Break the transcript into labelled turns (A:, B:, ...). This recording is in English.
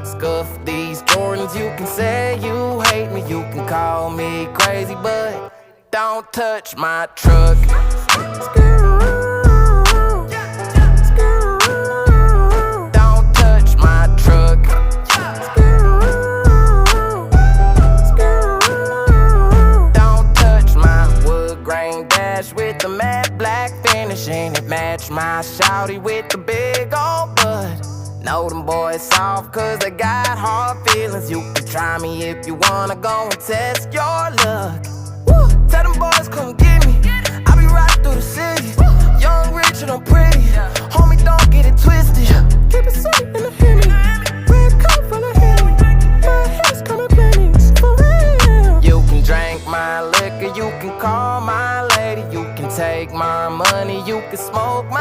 A: Scuff these Jordans, you can say you hate me, you can call me crazy, but don't touch my truck. Don't touch my truck. Don't touch my wood grain dash with the matte black finish, and it match my shawty with the big old butt. Know them boys soft cause they got hard feelings. You can try me if you wanna go and test your luck. Woo! Tell them boys come get me. I be riding through the city. Young, rich, and I'm pretty. Homie, don't get it twisted. Keep it sweet in the Henny. Red coat from the Henny. My hair's coming plenty. For real. You can drink my liquor, you can call my lady, you can take my money, you can smoke my